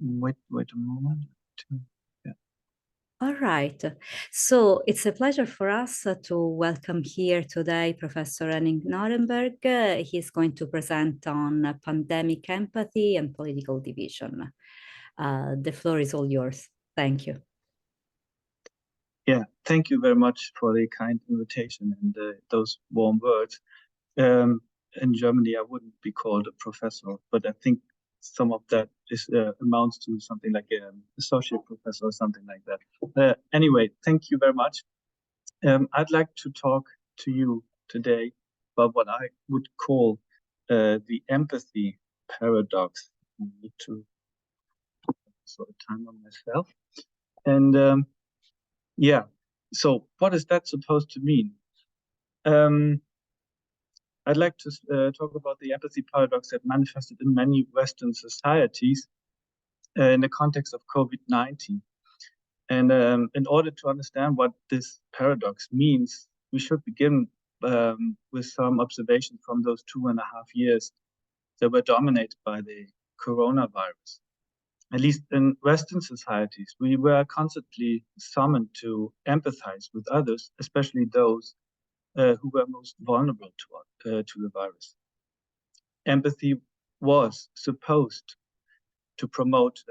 Wait a moment. Yeah. All right. So it's a pleasure for us to welcome here today Professor Nörenberg. He's going to present on pandemic empathy and political division. The floor is all yours. Thank you. Yeah, thank you very much for the kind invitation and those warm words. In Germany, I wouldn't be called a professor, but I think some of that is amounts to something like an associate professor or something like that. Anyway, thank you very much. I'd like to talk to you today about what I would call the empathy paradox. I need to sort of time on myself. And yeah, so what is that supposed to mean? I'd like to talk about the empathy paradox that manifested in many Western societies in the context of COVID-19. And in order to understand what this paradox means, we should begin with some observations from those 2.5 years that were dominated by the coronavirus. At least in Western societies, we were constantly summoned to empathize with others, especially those who were most vulnerable to the virus. Empathy was supposed to promote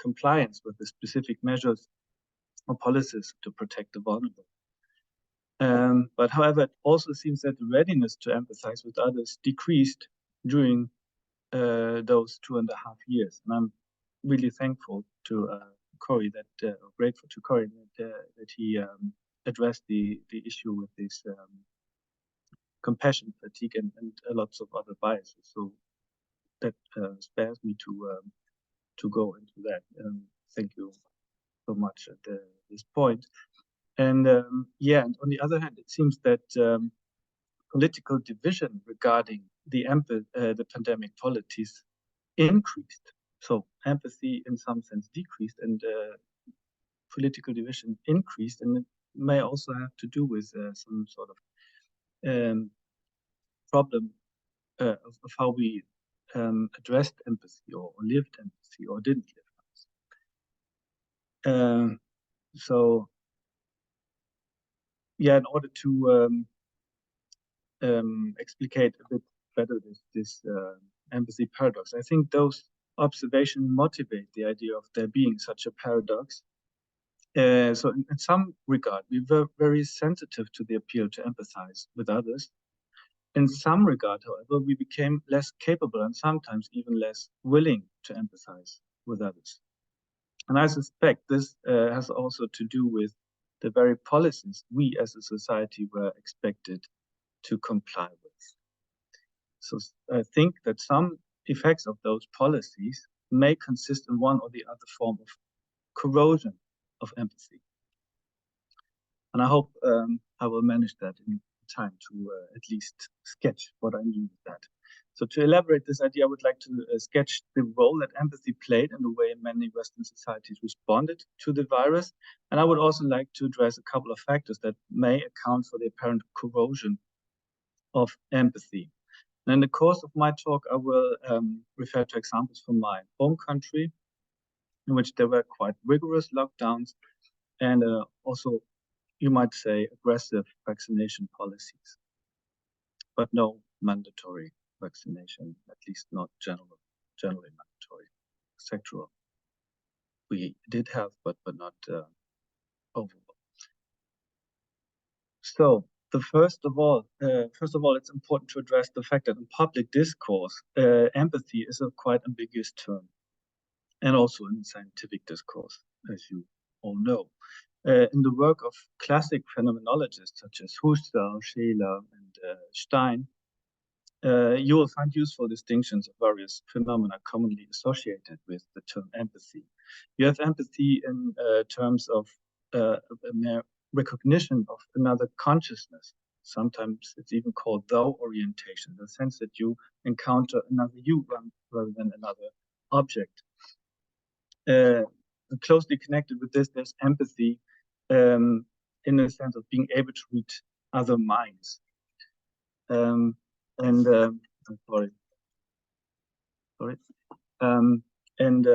compliance with the specific measures or policies to protect the vulnerable. But however, it also seems that the readiness to empathize with others decreased during those 2.5 years. And I'm really thankful to Corey grateful to Corey that he addressed the issue with this compassion fatigue and lots of other biases. So that spares me to go into that. Thank you so much at this point. And yeah, and on the other hand, it seems that political division regarding the pandemic policies increased. So empathy, in some sense, decreased, and political division increased, and it may also have to do with some sort of problem of how we addressed empathy or lived empathy or didn't live empathy. So yeah, in order to explicate a bit better this empathy paradox, I think those observations motivate the idea of there being such a paradox. So in some regard, we were very sensitive to the appeal to empathize with others. In some regard, however, we became less capable and sometimes even less willing to empathize with others. And I suspect this has also to do with the very policies we as a society were expected to comply with. So I think that some effects of those policies may consist in one or the other form of corrosion of empathy. And I hope I will manage that in time to at least sketch what I mean with that. So to elaborate this idea, I would like to sketch the role that empathy played in the way many Western societies responded to the virus. And I would also like to address a couple of factors that may account for the apparent corrosion of empathy. And in the course of my talk, I will refer to examples from my home country, in which there were quite rigorous lockdowns and also, you might say, aggressive vaccination policies, but no mandatory vaccination, at least not generally mandatory. Sectoral, we did have, but not overall. So first of all, it's important to address the fact that in public discourse, empathy is a quite ambiguous term, and also in scientific discourse, as you all know. In the work of classic phenomenologists such as Husserl, Scheler, and Stein, you will find useful distinctions of various phenomena commonly associated with the term empathy. You have empathy in terms of a mere recognition of another consciousness. Sometimes it's even called thou orientation, the sense that you encounter another you rather than another object. Closely connected with this, there's empathy in the sense of being able to read other minds. I'm sorry. And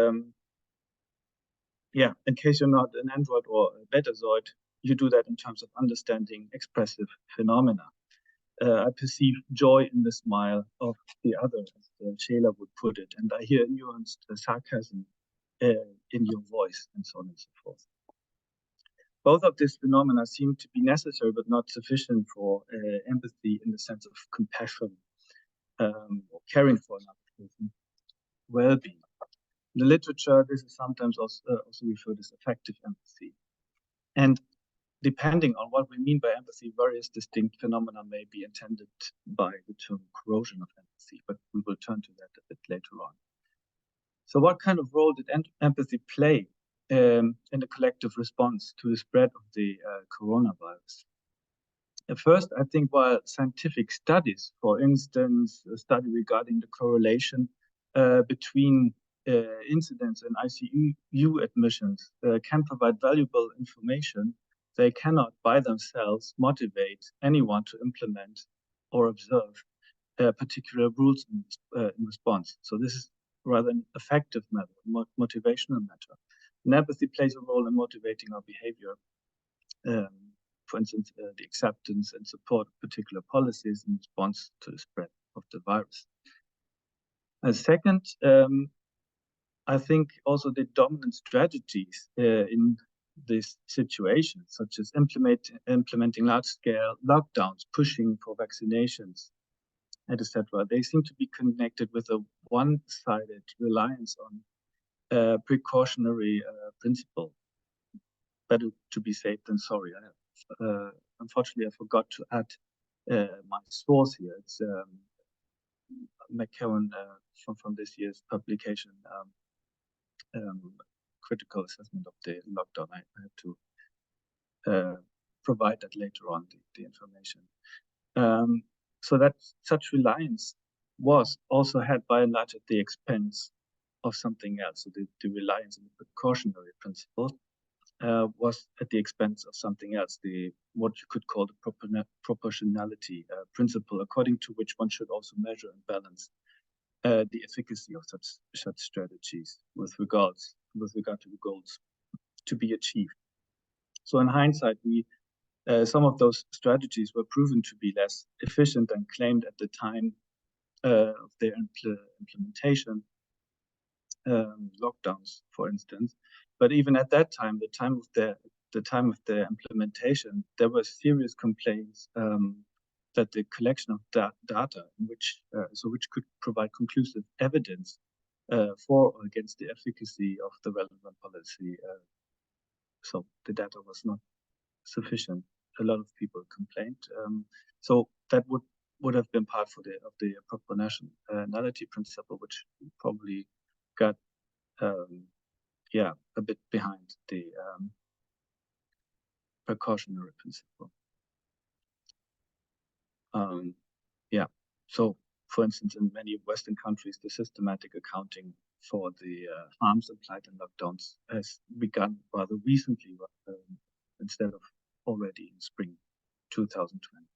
yeah, in case you're not an android or a betazoid, you do that in terms of understanding expressive phenomena. I perceive joy in the smile of the other, as Scheler would put it, and I hear nuanced sarcasm in your voice, and so on and so forth. Both of these phenomena seem to be necessary but not sufficient for empathy in the sense of compassion or caring for another person's well-being. In the literature, this is sometimes also referred as affective empathy. And depending on what we mean by empathy, various distinct phenomena may be intended by the term corrosion of empathy, but we will turn to that a bit later on. So what kind of role did empathy play in the collective response to the spread of the coronavirus? At first, I think while scientific studies, for instance, a study regarding the correlation between incidents and ICU admissions can provide valuable information, they cannot by themselves motivate anyone to implement or observe particular rules in response. So this is rather an affective matter, motivational matter. And empathy plays a role in motivating our behavior. For instance, the acceptance and support of particular policies in response to the spread of the virus. Second, I think also the dominant strategies in this situation, such as implementing large-scale lockdowns, pushing for vaccinations, etc., they seem to be connected with a one-sided reliance on precautionary principle. Better to be safe than sorry. Unfortunately, I forgot to add my source here. It's Mckeown from this year's publication, Critical Assessment of the Lockdown. I have to provide that later on, the information. So that such reliance was also had by and large at the expense of something else. So the reliance on the precautionary principle was at the expense of something else, what you could call the proportionality principle, according to which one should also measure and balance the efficacy of such strategies with regard to the goals to be achieved. So in hindsight, some of those strategies were proven to be less efficient than claimed at the time of their implementation, lockdowns, for instance. But even at that time, the time of their implementation, there were serious complaints that the collection of data, which could provide conclusive evidence for or against the efficacy of the relevant policy, so the data was not sufficient. A lot of people complained. So that would have been part of the proportionality principle, which probably got a bit behind the precautionary principle. So for instance, in many Western countries, the systematic accounting for the harms implied in lockdowns has begun rather recently, instead of already in spring 2020.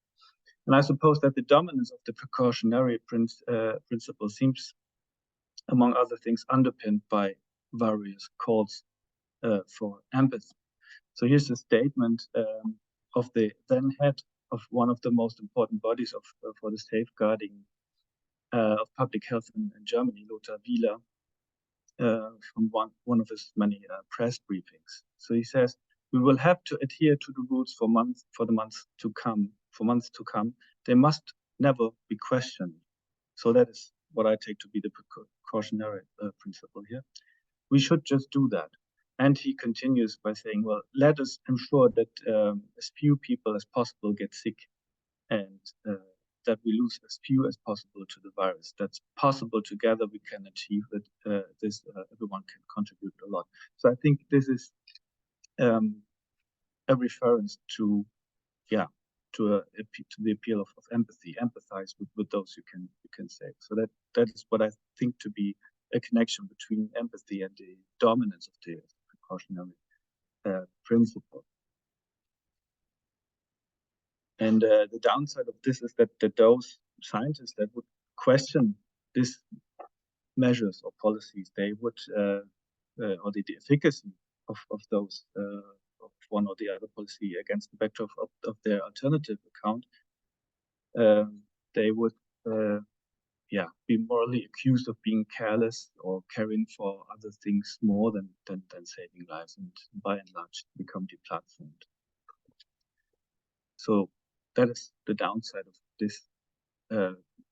And I suppose that the dominance of the precautionary principle seems, among other things, underpinned by various calls for empathy. So here's a statement of the then head of one of the most important bodies for the safeguarding of public health in Germany, Lothar Wieler, from one of his many press briefings. So he says, "We will have to adhere to the rules for the months to come. For months to come, they must never be questioned." So that is what I take to be the precautionary principle here. We should just do that. And he continues by saying, well, let us ensure that as few people as possible get sick, and that we lose as few as possible to the virus. That's possible. Together we can achieve it. Everyone can contribute a lot. So I think this is a reference to the appeal of empathy. Empathize with those you can save. So that is what I think to be a connection between empathy and the dominance of the precautionary principle. And the downside of this is that those scientists that would question this measures or policies they would, or the efficacy of those, of one or the other policy against the backdrop of their alternative account, they would, be morally accused of being careless or caring for other things more than saving lives, and by and large become deplatformed. So that is the downside of this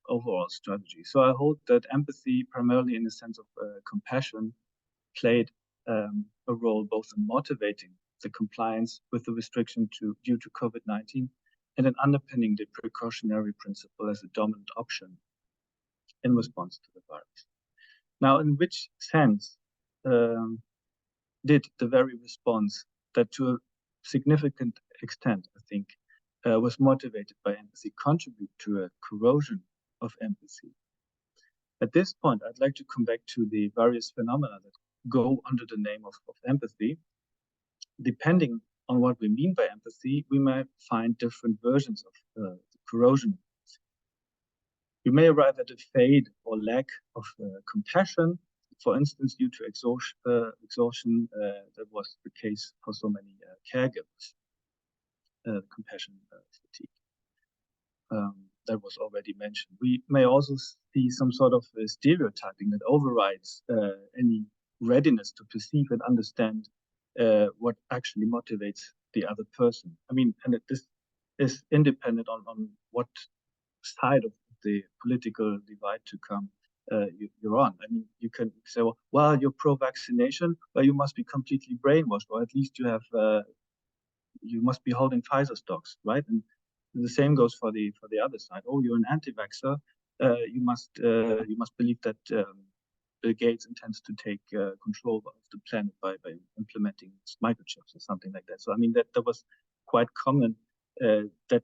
overall strategy. So I hold that empathy, primarily in the sense of compassion, played a role both in motivating the compliance with the restriction due to COVID-19 and in underpinning the precautionary principle as a dominant option in response to the virus. Now, in which sense did the very response that to a significant extent, I think, was motivated by empathy contribute to a corrosion of empathy? At this point, I'd like to come back to the various phenomena that go under the name of empathy. Depending on what we mean by empathy, we might find different versions of the corrosion. We may arrive at a fade or lack of compassion, for instance, due to exhaustion. That was the case for so many caregivers. Compassion fatigue. That was already mentioned. We may also see some sort of stereotyping that overrides any readiness to perceive and understand what actually motivates the other person. I mean, and this is independent on what side of the political divide to come you're on. I mean, you can say, well, you're pro-vaccination, but you must be completely brainwashed, or at least you have you must be holding Pfizer stocks, right? And the same goes for the other side. Oh, you're an anti-vaxxer. You must believe that Bill Gates intends to take control of the planet by implementing microchips or something like that. So I mean that was quite common, that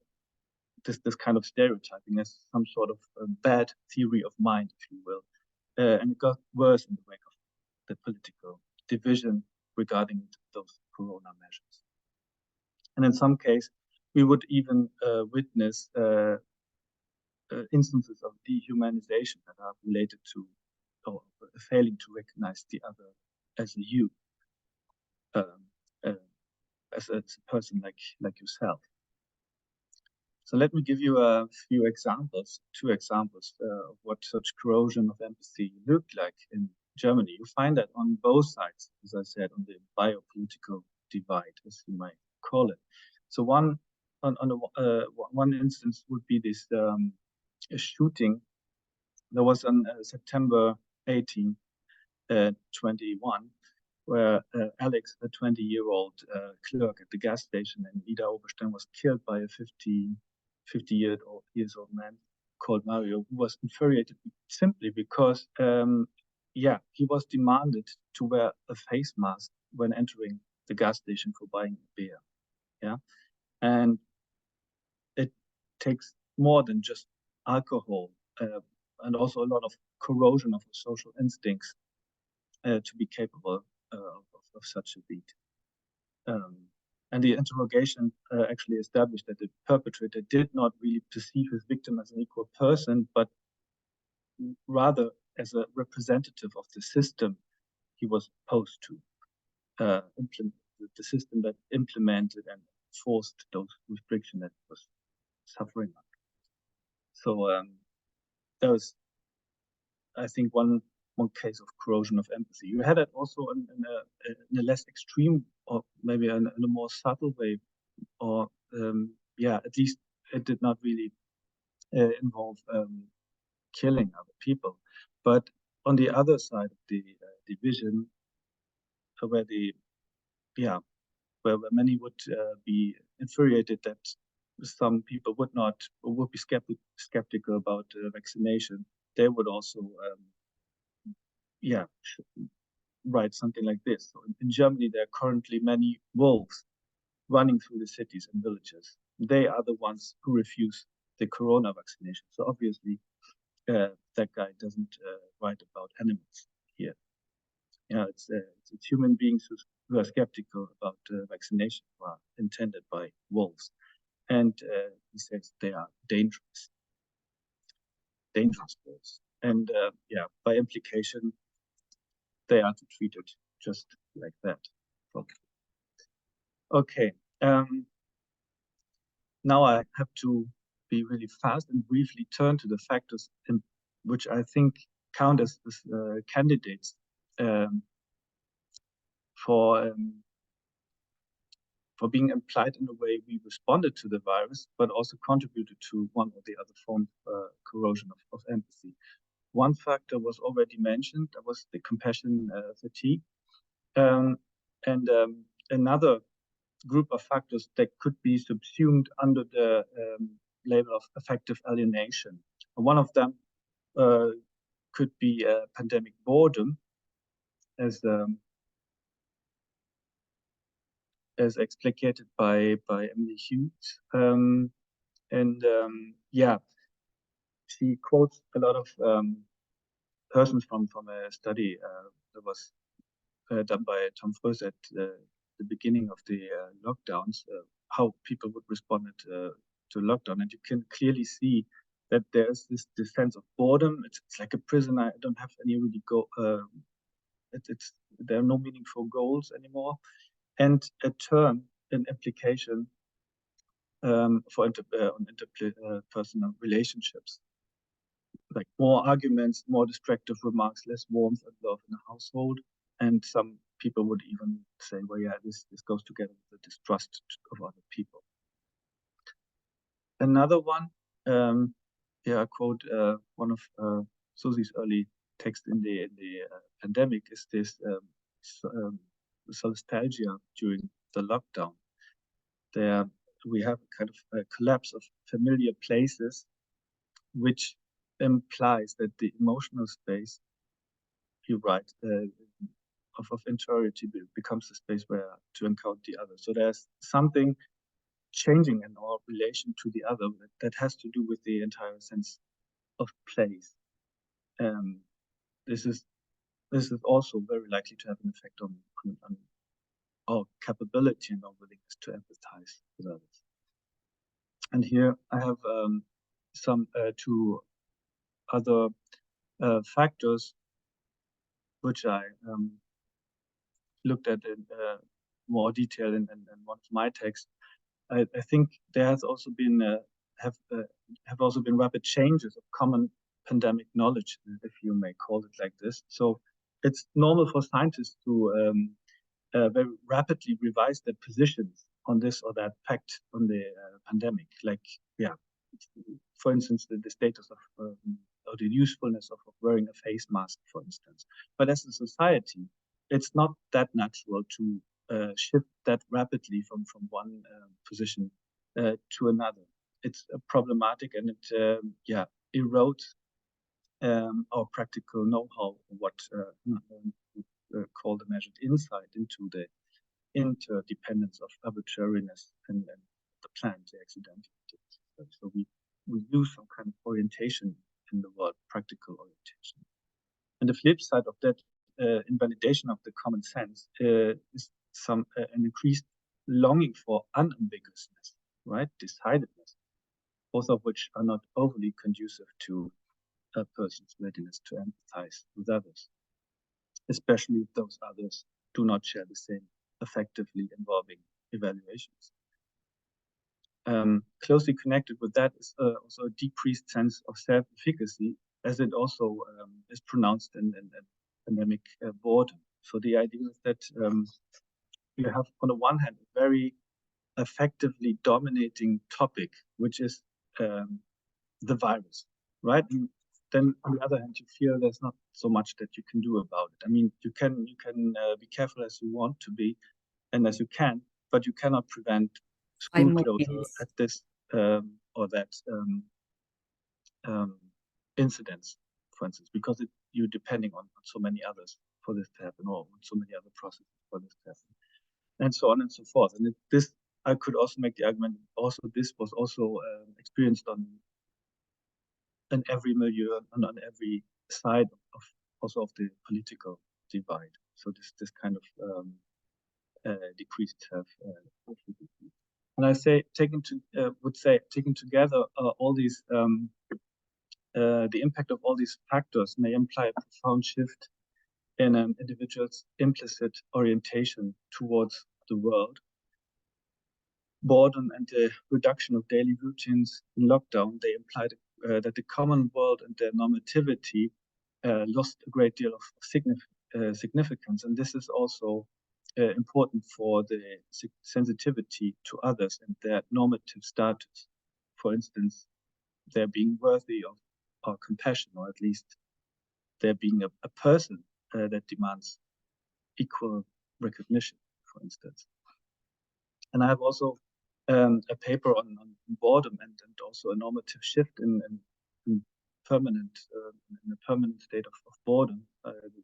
this kind of stereotyping as some sort of bad theory of mind, if you will, and it got worse in the wake of the political division regarding those corona measures. And in some case, we would even witness instances of dehumanization that are related to or failing to recognize the other as a you, as a person like yourself. So let me give you a few examples, two examples of what such corrosion of empathy looked like in Germany. You find that on both sides, as I said, on the biopolitical divide, as you might call it. So one instance would be this a shooting. There was on September 18, 21, where Alex, a 20-year-old clerk at the gas station in Ida Oberstein, was killed by a 50-years old man called Mario, who was infuriated simply because, he was demanded to wear a face mask when entering the gas station for buying a beer. Yeah, and it takes more than just alcohol and also a lot of corrosion of social instincts to be capable of such a deed. And the interrogation actually established that the perpetrator did not really perceive his victim as an equal person, but rather as a representative of the system he was opposed to, the system that implemented and forced those restrictions that was suffering under. So there was, I think, one case of corrosion of empathy. You had it also in a less extreme, or maybe in a more subtle way, or at least it did not really involve killing other people. But on the other side of the division, where many would be infuriated that some people would be skeptical about vaccination, they would also write something like this. So in Germany, there are currently many wolves running through the cities and villages. They are the ones who refuse the corona vaccination. So obviously, that guy doesn't write about animals here. It's human beings who are skeptical about vaccination who are intended by wolves. And he says they are dangerous wolves. and yeah, by implication, they are to treat it just like that. Okay. Now I have to be really fast and briefly turn to the factors which I think count as candidates for being implied in the way we responded to the virus, but also contributed to one or the other form of corrosion of empathy. One factor was already mentioned, that was the compassion fatigue. And another group of factors that could be subsumed under the label of affective alienation. One of them could be pandemic boredom, as explicated by Emily Hughes. Yeah, she quotes a lot of persons from a study that was done by Tom Froese at the beginning of the lockdowns, how people would respond to lockdown. And you can clearly see that there's this sense of boredom. It's like a prison. I don't have any really there are no meaningful goals anymore. And a turn, an implication for interpersonal relationships, like more arguments, more destructive remarks, less warmth and love in the household. And some people would even say, well, yeah, this goes together with the distrust of other people. Another one, yeah, I quote one of Susie's early texts in the pandemic, is this Solastalgia during the lockdown. There we have a kind of a collapse of familiar places, which implies that the emotional space, you write, of interiority becomes a space where to encounter the other. So there's something changing in our relation to the other that has to do with the entire sense of place. This is also very likely to have an effect on our capability and our willingness to empathize with others. And here I have some two other factors which I looked at in more detail in one of my texts. I think there has also been have also been rapid changes of common pandemic knowledge, if you may call it like this. So it's normal for scientists to very rapidly revise their positions on this or that fact on the pandemic. Like, yeah, for instance, the status of or the usefulness of wearing a face mask, for instance. But as a society, it's not that natural to shift that rapidly from one position to another. It's problematic, and it yeah, erodes our practical know-how, what call the measured insight into the interdependence of arbitrariness and the planned, the accidental. So we lose some kind of orientation in the world, practical orientation. And the flip side of that invalidation of the common sense is an increased longing for unambiguousness, right? Decidedness, both of which are not overly conducive to a person's readiness to empathize with others, especially if those others do not share the same effectively involving evaluations. Closely connected with that is also a decreased sense of self-efficacy, as it also is pronounced in pandemic boredom. So the idea is that you have, on the one hand, a very effectively dominating topic, which is the virus, right? And then on the other hand, you feel there's not so much that you can do about it. I mean, you can be careful as you want to be and as you can, but you cannot prevent school closure at this or that incidents, for instance, because you're depending on so many others for this to happen, or on so many other processes for this to happen, and so on and so forth. And this, I could also make the argument, also this was also experienced in every milieu and on every side of also of the political divide. So this kind of decreased and I say taking together all these the impact of all these factors may imply a profound shift in an individual's implicit orientation towards the world. Boredom and the reduction of daily routines in lockdown, they implied that the common world and their normativity lost a great deal of significance. And this is also important for the sensitivity to others and their normative status. For instance, their being worthy of our compassion, or at least there being a person that demands equal recognition, for instance. And I have also a paper on boredom and also a normative shift in permanent in a permanent state of boredom.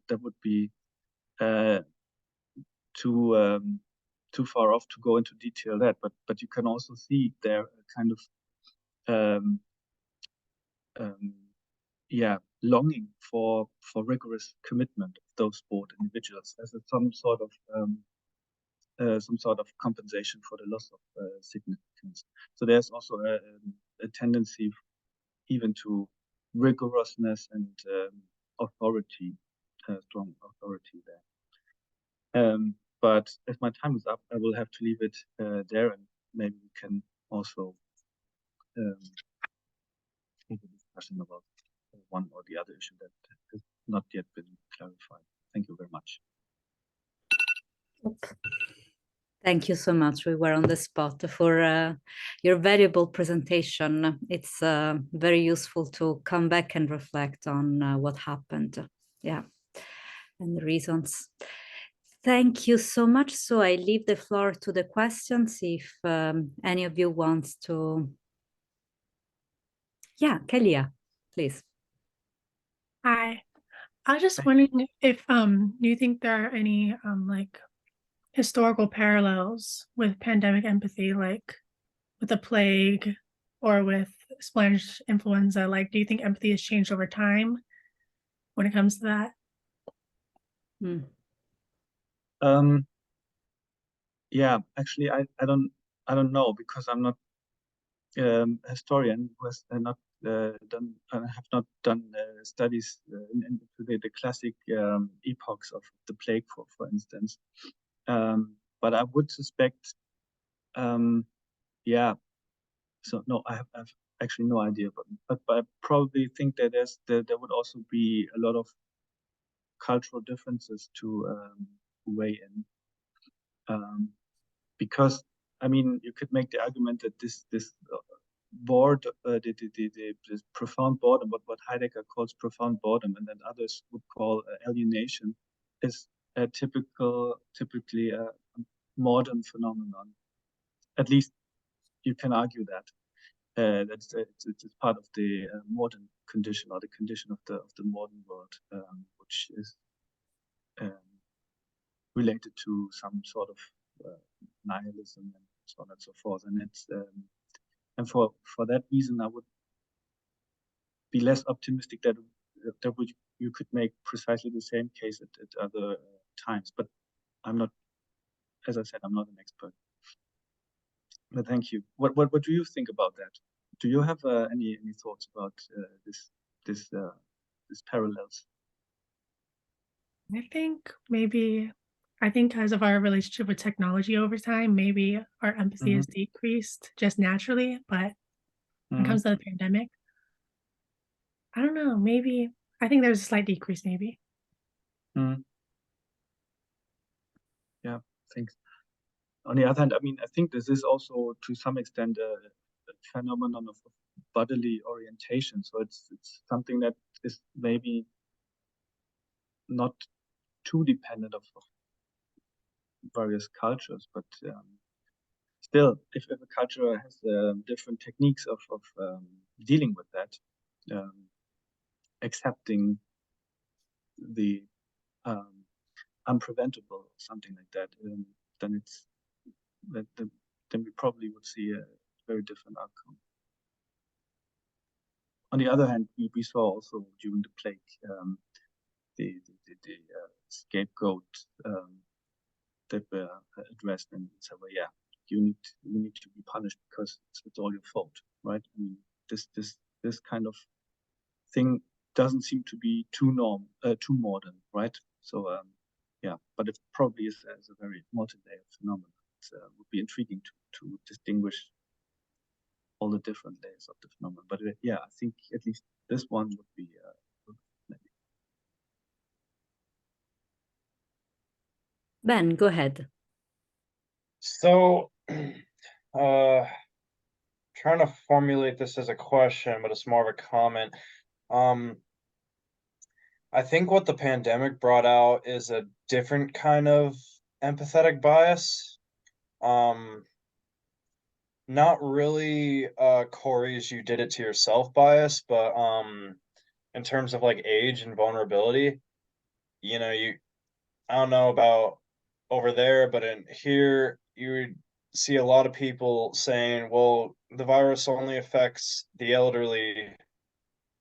That would be too far off to go into detail that, but you can also see there a kind of longing for rigorous commitment of those bored individuals as some sort of compensation for the loss of significance. So there's also a tendency even to rigorousness and authority, strong authority there. But if my time is up, I will have to leave it there, and maybe we can also have a discussion about one or the other issue that has not yet been clarified. Thank you very much. Thank you so much. We were on the spot for your valuable presentation. It's very useful to come back and reflect on what happened. Yeah, and the reasons. Thank you so much. So I leave the floor to the questions if any of you wants to. Yeah, Kelia, please. Hi, I was just wondering if you think there are any like historical parallels with pandemic empathy, like with the plague or with Spanish influenza. Like, do you think empathy has changed over time when it comes to that? Yeah, actually, I don't know, because I'm not a historian who has not have not done studies into the classic epochs of the plague, for instance. But I would suspect, yeah. So no, I have actually no idea, but I probably think that there would also be a lot of cultural differences to weigh in, because I mean, you could make the argument that this profound boredom, what Heidegger calls profound boredom, and then others would call alienation, is typically a modern phenomenon. At least you can argue that it's part of the modern condition, or the condition of the modern world, which is related to some sort of nihilism and so on and so forth. And it's and for that reason, I would be less optimistic that you could make precisely the same case at other times. But I'm not, as I said, I'm not an expert. But thank you. What do you think about that? Do you have any thoughts about this parallels? I think because of our relationship with technology over time, maybe our empathy has decreased just naturally. But when it comes to the pandemic, I don't know, maybe I think there's a slight decrease, maybe. Yeah, thanks. On the other hand, I mean, I think this is also to some extent a phenomenon of bodily orientation. So it's something that is maybe not too dependent of various cultures, but still, if a culture has different techniques of dealing with that, accepting the unpreventable, or something like that, then we probably would see a very different outcome. On the other hand, we saw also during the plague the scapegoat that were addressed and said, well, yeah, you need to be punished because it's all your fault, right? I mean, this kind of thing doesn't seem to be too modern, right? So yeah, but it probably is as a very multi-layered phenomenon. It would be intriguing to distinguish all the different layers of the phenomenon. But yeah, I think at least this one would be maybe. Ben, go ahead. So, trying to formulate this as a question, but it's more of a comment. I think what the pandemic brought out is a different kind of empathetic bias. Not really Corey's "you did it to yourself" bias, but in terms of like age and vulnerability, you know, I don't know about over there, but in here you would see a lot of people saying, well, the virus only affects the elderly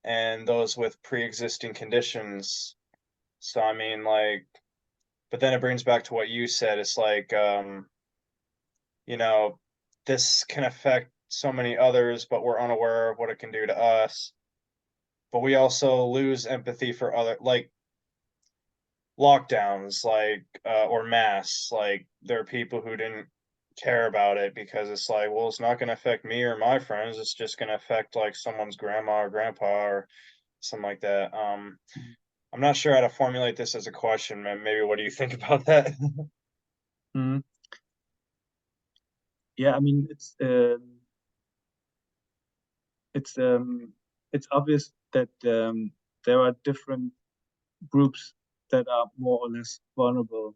and those with pre-existing conditions. So I mean, like, but then it brings back to what you said. It's like, you know, this can affect so many others, but we're unaware of what it can do to us. But we also lose empathy for other, like lockdowns, like or masks. Like there are people who didn't care about it because it's like, well, it's not going to affect me or my friends. It's just going to affect like someone's grandma or grandpa or something like that. I'm not sure how to formulate this as a question, man. Maybe what do you think about that? Mm. Yeah, I mean it's obvious that there are different groups that are more or less vulnerable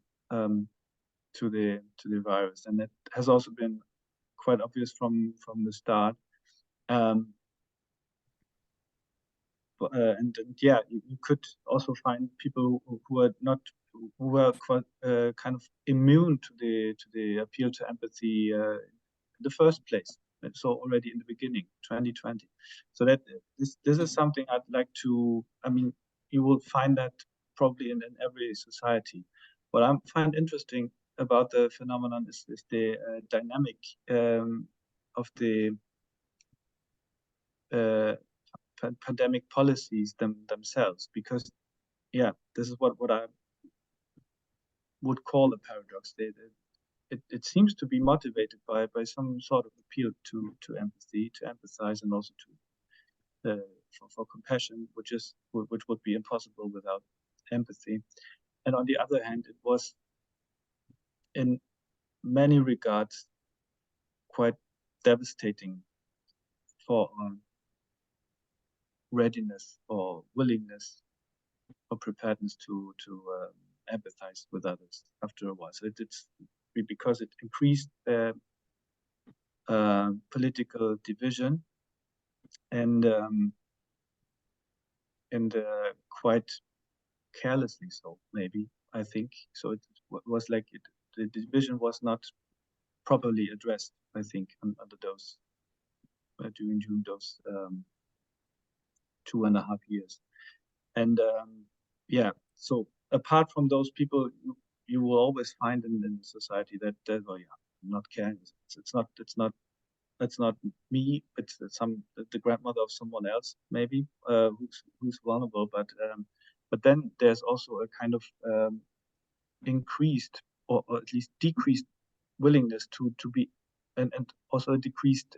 to the virus, and that has also been quite obvious from the start. And yeah, you could also find people who are not, who were quite kind of immune to the appeal to empathy in the first place. And so already in the beginning, 2020. So that this is something I'd like to. I mean, you will find that probably in every society. What I find interesting about the phenomenon is the dynamic of the pandemic policies themselves, because yeah, this is what I would call a paradox. It seems to be motivated by some sort of appeal to empathy, to empathize, and also to for compassion, which would be impossible without empathy. And on the other hand, it was in many regards quite devastating for readiness or willingness or preparedness to empathize with others after a while. So it's because it increased political division and quite carelessly so, maybe, I think. So it was like the division was not properly addressed, I think, under those during those 2.5 years. And yeah, so apart from those people, you will always find in society that oh yeah, I'm not caring. It's not me. It's the grandmother of someone else, maybe, who's vulnerable. But then there's also a kind of increased or at least decreased willingness to be, and also a decreased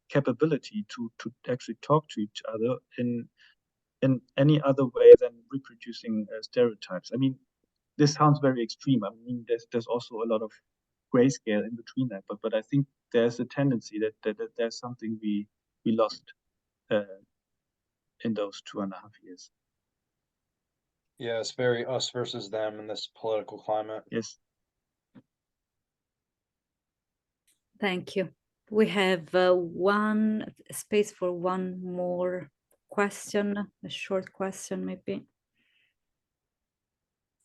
capability to actually talk to each other in any other way than reproducing stereotypes. I mean, this sounds very extreme. I mean, there's also a lot of grayscale in between that, but I think there's a tendency that there's something we lost in those 2.5 years. Yeah, it's very us versus them in this political climate. Yes. Thank you. We have one space for one more question, a short question maybe,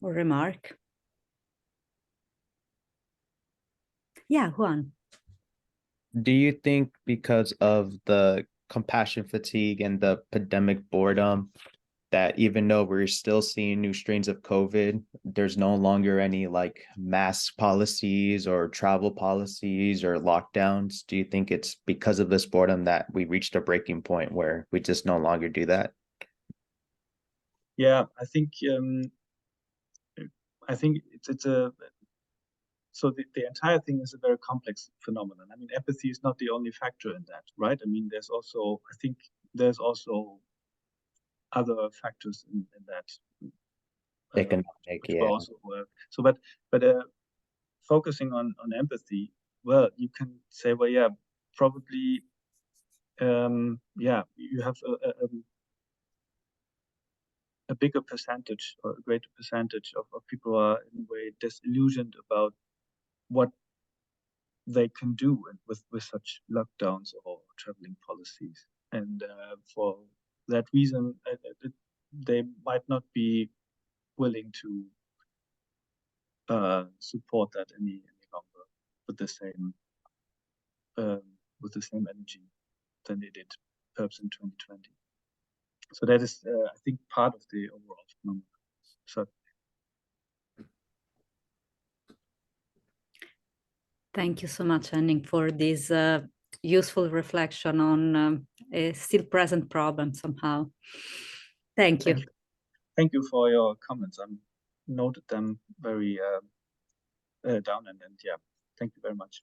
or remark. Yeah, Juan. Do you think because of the compassion fatigue and the pandemic boredom that even though we're still seeing new strains of COVID, there's no longer any like mask policies or travel policies or lockdowns? Do you think it's because of this boredom that we reached a breaking point where we just no longer do that? yeah, I think it's a so the entire thing is a very complex phenomenon. I mean, empathy is not the only factor in that, right? I mean, there's also other factors in that. Economic, which yeah. also so, but focusing on empathy, well, you can say, well, yeah, probably, yeah, you have a bigger percentage or a greater percentage of people are in a way disillusioned about what they can do with such lockdowns or traveling policies, and for that reason, they might not be willing to support that any longer with the same energy than they did perhaps in 2020. So that is, I think, part of the overall phenomenon. So. Thank you so much, Henning, for this useful reflection on a still present problem somehow. Thank you. Thank you for your comments. I noted them very down, and yeah, thank you very much.